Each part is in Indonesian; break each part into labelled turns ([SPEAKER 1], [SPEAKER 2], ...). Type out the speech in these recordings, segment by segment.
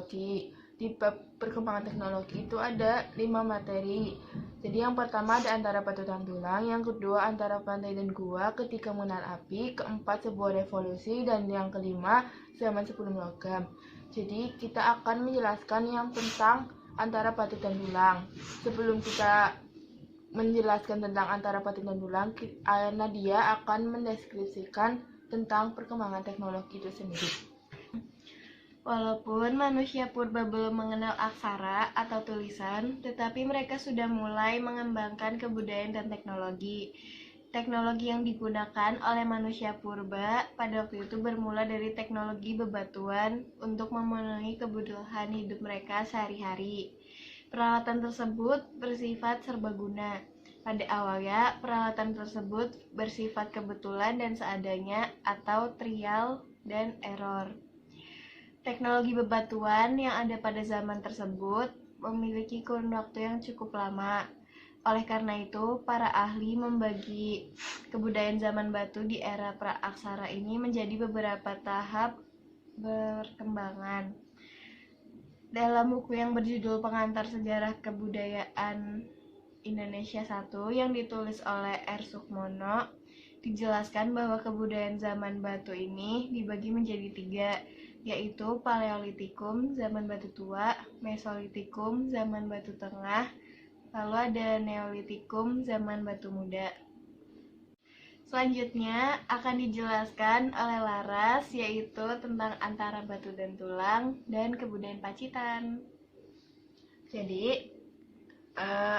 [SPEAKER 1] teknologi. Di bab perkembangan teknologi itu ada 5 materi. Jadi yang pertama ada antara batu dan tulang, yang kedua antara pantai dan gua ketika mengenal api, keempat sebuah revolusi, dan yang kelima zaman sebelum logam. Jadi kita akan menjelaskan yang tentang antara batu dan tulang. Sebelum kita menjelaskan tentang antara batu dan tulang, Nadia akan mendeskripsikan tentang perkembangan teknologi itu sendiri.
[SPEAKER 2] Walaupun manusia purba belum mengenal aksara atau tulisan, tetapi mereka sudah mulai mengembangkan kebudayaan dan teknologi. Teknologi yang digunakan oleh manusia purba pada waktu itu bermula dari teknologi bebatuan untuk memenuhi kebutuhan hidup mereka sehari-hari. Peralatan tersebut bersifat serbaguna. Pada awalnya, peralatan tersebut bersifat kebetulan dan seadanya atau trial dan error. Teknologi bebatuan yang ada pada zaman tersebut memiliki kurun waktu yang cukup lama. Oleh karena itu, para ahli membagi kebudayaan zaman batu di era praaksara ini menjadi beberapa tahap perkembangan. Dalam buku yang berjudul Pengantar Sejarah Kebudayaan Indonesia 1 yang ditulis oleh R. Sukmono, dijelaskan bahwa kebudayaan zaman batu ini dibagi menjadi 3, yaitu Paleolitikum, zaman batu tua, Mesolitikum, zaman batu tengah, lalu ada Neolitikum, zaman batu muda. Selanjutnya akan dijelaskan oleh Laras, yaitu tentang antara batu dan tulang dan kebudayaan Pacitan.
[SPEAKER 1] Jadi,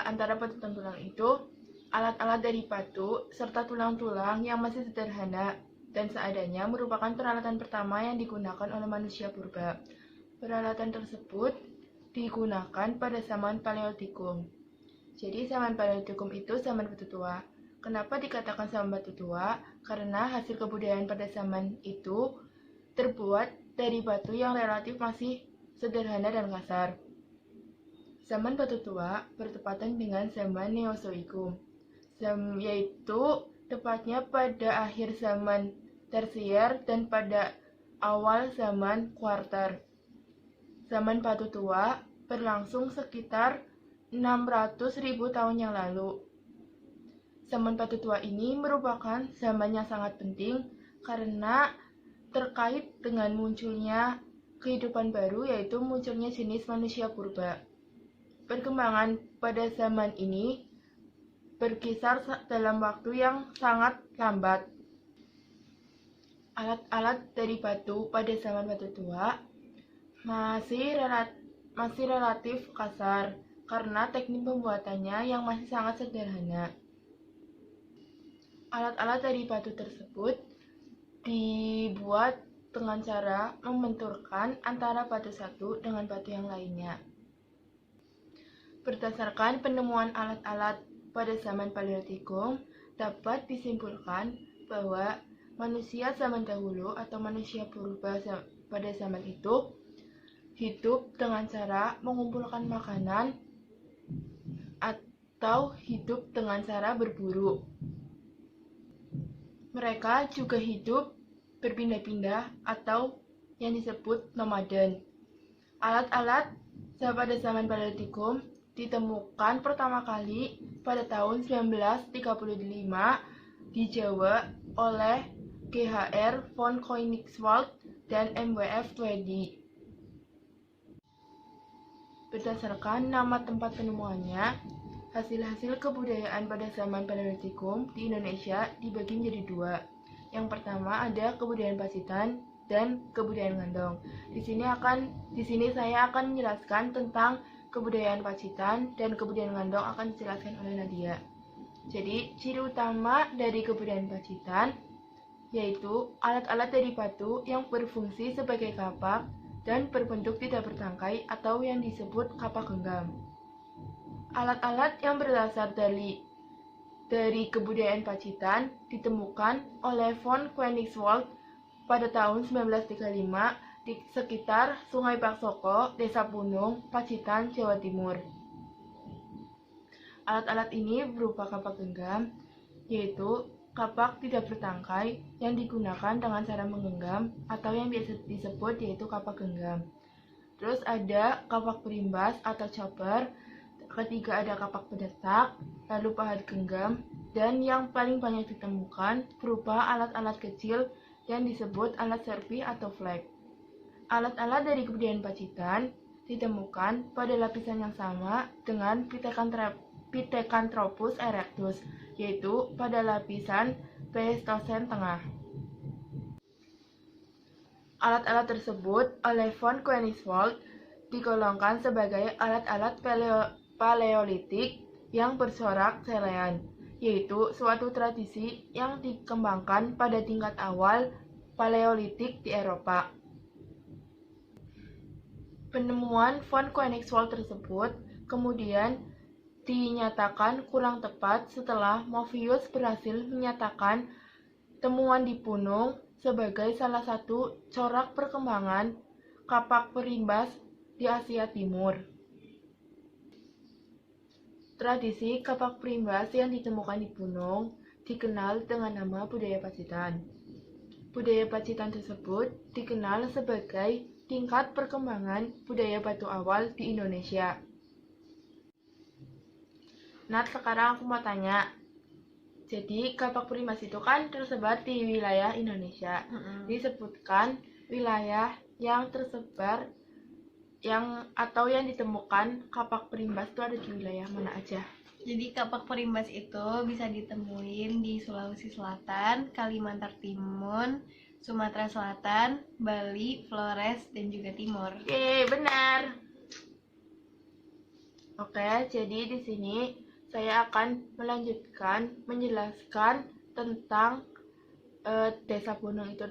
[SPEAKER 1] antara batu dan tulang itu alat-alat dari batu serta tulang-tulang yang masih sederhana dan seadanya merupakan peralatan pertama yang digunakan oleh manusia purba. Peralatan tersebut digunakan pada zaman Paleolitikum. Jadi zaman Paleolitikum itu zaman batu tua. Kenapa dikatakan zaman batu tua? Karena hasil kebudayaan pada zaman itu terbuat dari batu yang relatif masih sederhana dan kasar. Zaman batu tua bertepatan dengan zaman Neozoikum, yaitu tepatnya pada akhir zaman tersier dan pada awal zaman kuarter. Zaman batu tua berlangsung sekitar 600.000 tahun yang lalu. Zaman batu tua ini merupakan zaman yang sangat penting karena terkait dengan munculnya kehidupan baru, yaitu munculnya jenis manusia purba. Perkembangan pada zaman ini berkisar dalam waktu yang sangat lambat. Alat-alat dari batu pada zaman batu tua masih relatif kasar karena teknik pembuatannya yang masih sangat sederhana. Alat-alat dari batu tersebut dibuat dengan cara membenturkan antara batu satu dengan batu yang lainnya. Berdasarkan penemuan alat-alat pada zaman Paleolitikum, dapat disimpulkan bahwa manusia zaman dahulu atau manusia purba pada zaman itu hidup dengan cara mengumpulkan makanan atau hidup dengan cara berburu. Mereka juga hidup berpindah-pindah atau yang disebut nomaden. Alat-alat pada zaman Paleolitikum ditemukan pertama kali pada tahun 1935 di Jawa oleh G.H.R. von Koenigswald dan M.W.F. Tweedy. Berdasarkan nama tempat penemuannya, hasil-hasil kebudayaan pada zaman Paleolitikum di Indonesia dibagi menjadi 2. Yang pertama ada kebudayaan Pacitan dan kebudayaan Ngandong. Di sini saya akan menjelaskan tentang kebudayaan Pacitan dan kebudayaan Ngandong akan dijelaskan oleh Nadia. Jadi, ciri utama dari kebudayaan Pacitan yaitu alat-alat dari batu yang berfungsi sebagai kapak dan berbentuk tidak bertangkai atau yang disebut kapak genggam. Alat-alat yang berasal dari kebudayaan Pacitan ditemukan oleh von Koenigswald pada tahun 1935 di sekitar Sungai Paksoko, Desa Punung, Pacitan, Jawa Timur. Alat-alat ini berupa kapak genggam, yaitu kapak tidak bertangkai yang digunakan dengan cara menggenggam atau yang biasa disebut yaitu kapak genggam. Terus ada kapak perimbas atau chopper. Ketiga ada kapak pendetak, lalu pahat genggam, dan yang paling banyak ditemukan berupa alat-alat kecil yang disebut alat serpi atau flag. Alat-alat dari kebudayaan Pacitan ditemukan pada lapisan yang sama dengan Pithecanthropus erectus, yaitu pada lapisan Pleistosen tengah. Alat-alat tersebut oleh von Koenigswald digolongkan sebagai alat-alat paleolitik yang bersorak selean, yaitu suatu tradisi yang dikembangkan pada tingkat awal Paleolitik di Eropa. Penemuan von Koenigswald tersebut kemudian dinyatakan kurang tepat setelah Movius berhasil menyatakan temuan di Punung sebagai salah satu corak perkembangan kapak perimbas di Asia Timur. Tradisi kapak perimbas yang ditemukan di Punung dikenal dengan nama budaya Pacitan. Budaya Pacitan tersebut dikenal sebagai tingkat perkembangan budaya batu awal di Indonesia. Nah, sekarang aku mau tanya. Jadi, kapak perimbas itu kan tersebar di wilayah Indonesia. Disebutkan wilayah yang tersebar yang ditemukan kapak perimbas itu ada di wilayah mana aja?
[SPEAKER 2] Jadi kapak perimbas itu bisa ditemuin di Sulawesi Selatan, Kalimantan Timur, Sumatera Selatan, Bali, Flores, dan juga Timur.
[SPEAKER 1] Yeay, benar. Oke, jadi di sini saya akan melanjutkan menjelaskan tentang Desa Punung itu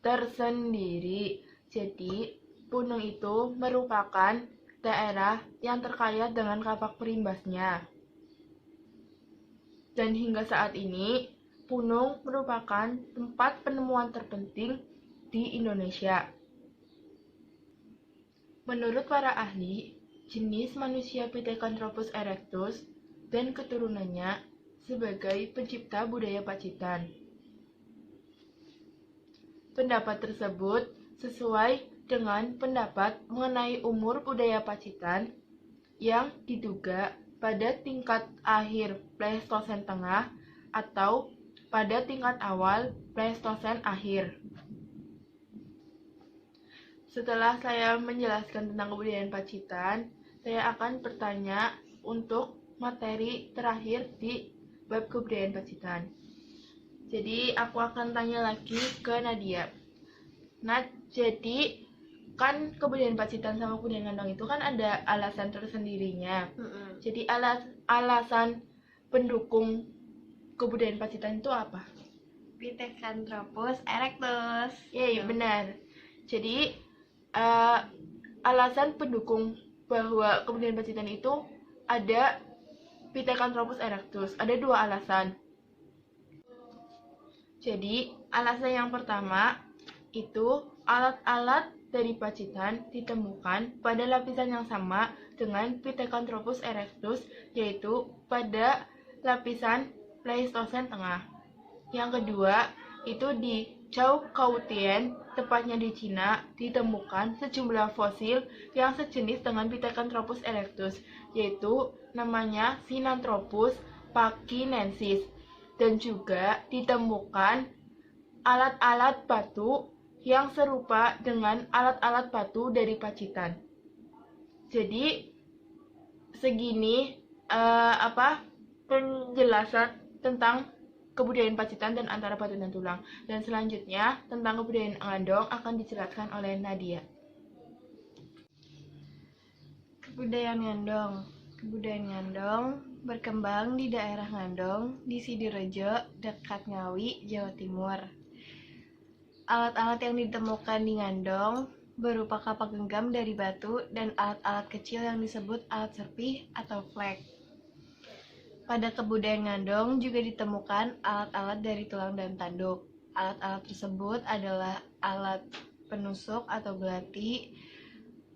[SPEAKER 1] tersendiri. Jadi, Punung itu merupakan daerah yang terkaya dengan kapak perimbasnya. Dan hingga saat ini, Punung merupakan tempat penemuan terpenting di Indonesia. Menurut para ahli, jenis manusia Pithecanthropus erectus dan keturunannya sebagai pencipta budaya Pacitan. Pendapat tersebut sesuai dengan pendapat mengenai umur budaya Pacitan yang diduga pada tingkat akhir Pleistosen tengah atau pada tingkat awal Pleistosen akhir. Setelah saya menjelaskan tentang kebudayaan Pacitan, saya akan bertanya untuk materi terakhir di bab kebudayaan Pacitan. Jadi aku akan tanya lagi ke Nadia. Nah, jadi kan kebudayaan Pacitan sama kebudayaan Ngandong itu kan ada alasan tersendirinya. Jadi alasan pendukung kebudayaan Pacitan itu apa?
[SPEAKER 2] Pithecanthropus erectus.
[SPEAKER 1] Iya, benar. Jadi alasan pendukung bahwa kebudayaan Pacitan itu ada Pithecanthropus erectus. Ada dua alasan. Jadi alasan yang pertama itu alat-alat dari Pacitan ditemukan pada lapisan yang sama dengan Pithecanthropus erectus, yaitu pada lapisan Pleistosen tengah. Yang kedua, itu di Zhoukoutian, tepatnya di Cina, ditemukan sejumlah fosil yang sejenis dengan Pithecanthropus erectus, yaitu namanya Sinanthropus pakinensis, dan juga ditemukan alat-alat batu yang serupa dengan alat-alat batu dari Pacitan. Jadi segini penjelasan tentang kebudayaan Pacitan dan antara batu dan tulang. Dan selanjutnya tentang kebudayaan Ngandong akan dijelaskan oleh Nadia.
[SPEAKER 2] Kebudayaan Ngandong. Kebudayaan Ngandong berkembang di daerah Ngandong di Sidorejo, dekat Ngawi, Jawa Timur. Alat-alat yang ditemukan di Ngandong berupa kapak genggam dari batu dan alat-alat kecil yang disebut alat serpih atau flag. Pada kebudayaan Ngandong juga ditemukan alat-alat dari tulang dan tanduk. Alat-alat tersebut adalah alat penusuk atau belati,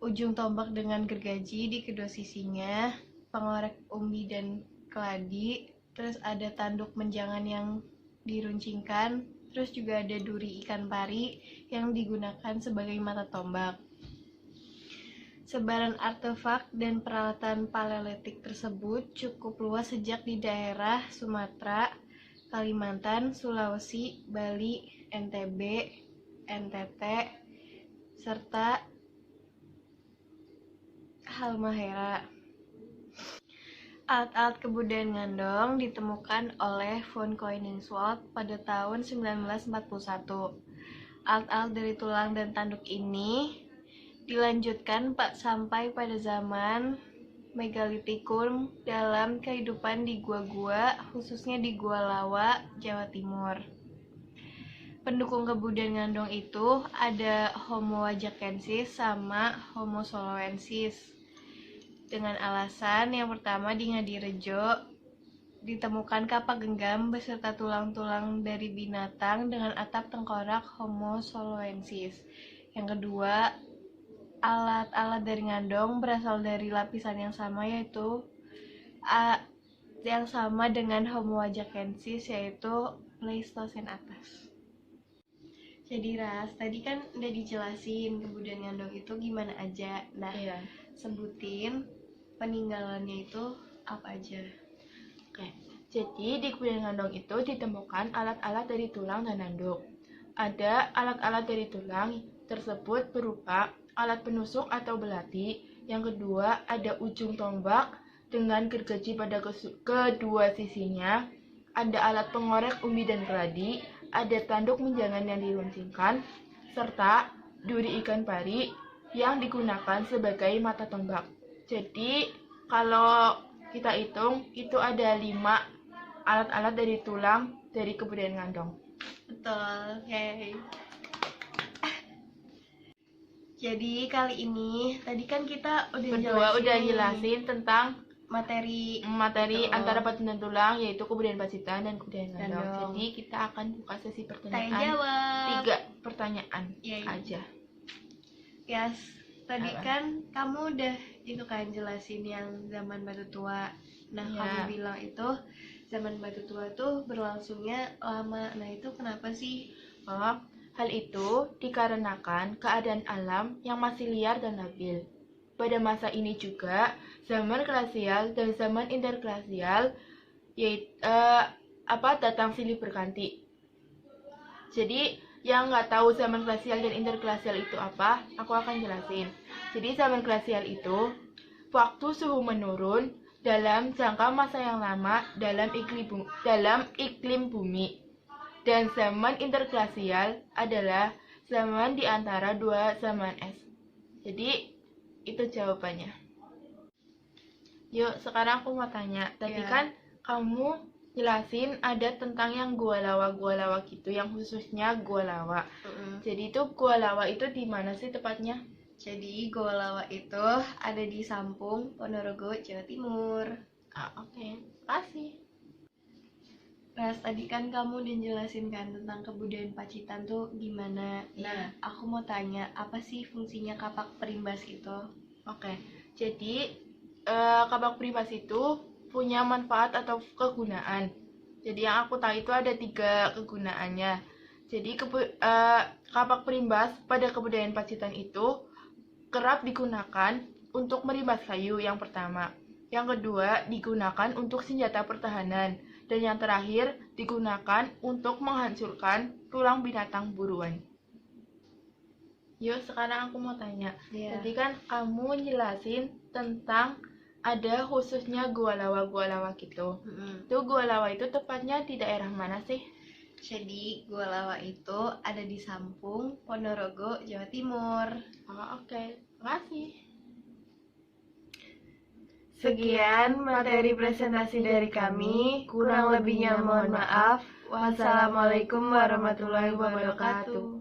[SPEAKER 2] ujung tombak dengan gergaji di kedua sisinya, pengorek umbi dan keladi, terus ada tanduk menjangan yang diruncingkan, terus juga ada duri ikan pari yang digunakan sebagai mata tombak. Sebaran artefak dan peralatan paleolitik tersebut cukup luas sejak di daerah Sumatera, Kalimantan, Sulawesi, Bali, NTB, NTT, serta Halmahera. Alat-alat kebudayaan Ngandong ditemukan oleh von Koningswald pada tahun 1941. Alat-alat dari tulang dan tanduk ini dilanjutkan sampai pada zaman Megalitikum dalam kehidupan di gua-gua, khususnya di Gua Lawa, Jawa Timur. Pendukung kebudayaan Ngandong itu ada Homo wajakensis sama Homo soloensis. Dengan alasan yang pertama di Ngadirejo ditemukan kapak genggam beserta tulang-tulang dari binatang dengan atap tengkorak Homo soloensis. Yang kedua, alat-alat dari Ngandong berasal dari lapisan yang sama, yaitu yang sama dengan Homo wajakensis, yaitu Pleistosen atas. Jadi Ras, tadi kan udah dijelasin kebudayaan Ngandong itu gimana aja. Nah, sebutin peninggalannya itu apa aja.
[SPEAKER 1] Oke, jadi di kebudayaan Ngandong itu ditemukan alat-alat dari tulang dan tanduk. Ada alat-alat dari tulang tersebut berupa alat penusuk atau belati. Yang kedua, ada ujung tombak dengan gergaji pada kedua sisinya. Ada alat pengorek umbi dan keladi. Ada tanduk menjangan yang diruncingkan, serta duri ikan pari yang digunakan sebagai mata tombak. Jadi, kalau kita hitung, itu ada 5 alat-alat dari tulang dari kebudayaan Ngandong.
[SPEAKER 2] Betul, yay. Jadi kali ini tadi kan kita
[SPEAKER 1] udah jelasin tentang
[SPEAKER 2] materi
[SPEAKER 1] antara Pacitan dan tulang, yaitu kebudayaan Pacitan dan kebudayaan Ngandong. Jadi kita akan buka sesi pertanyaan. 3 pertanyaan aja.
[SPEAKER 2] Yes, tadi kan kamu udah itu kan jelasin yang zaman Batu Tua. Nah, kamu bilang itu zaman Batu Tua tuh berlangsungnya lama. Nah, itu kenapa sih?
[SPEAKER 1] Hal itu dikarenakan keadaan alam yang masih liar dan labil. Pada masa ini juga, zaman glasial dan zaman interglasial datang silih berganti. Jadi, yang nggak tahu zaman glasial dan interglasial itu apa, aku akan jelasin. Jadi, zaman glasial itu waktu suhu menurun dalam jangka masa yang lama dalam iklim bumi. Dan zaman interglasial adalah zaman di antara 2 zaman es. Jadi, itu jawabannya. Yuk, sekarang aku mau tanya. Tadi kan kamu jelasin ada tentang yang Gua Lawa gitu, yang khususnya Gua Lawa. Jadi itu Gua Lawa itu di mana sih tepatnya?
[SPEAKER 2] Jadi Gua Lawa itu ada di Sampung, Ponorogo, Jawa Timur.
[SPEAKER 1] Oke. Makasih.
[SPEAKER 2] Ras, tadi kan kamu udah jelasin kan tentang kebudayaan Pacitan tuh gimana. Nah, aku mau tanya, apa sih fungsinya kapak perimbas itu?
[SPEAKER 1] Oke, jadi kapak perimbas itu punya manfaat atau kegunaan. Jadi yang aku tahu itu ada 3 kegunaannya. Jadi kapak perimbas pada kebudayaan Pacitan itu kerap digunakan untuk merimbas kayu yang pertama. Yang kedua, digunakan untuk senjata pertahanan. Dan yang terakhir, digunakan untuk menghancurkan tulang binatang buruan. Yuk, sekarang aku mau tanya. Tadi kan kamu jelasin tentang ada khususnya Gua Lawa gitu. Tuh Gua Lawa itu tepatnya di daerah mana sih?
[SPEAKER 2] Jadi Gua Lawa itu ada di Sampung, Ponorogo, Jawa Timur.
[SPEAKER 1] Oke. Makasih.
[SPEAKER 2] Sekian materi presentasi dari kami, kurang lebihnya mohon maaf. Wassalamualaikum warahmatullahi wabarakatuh.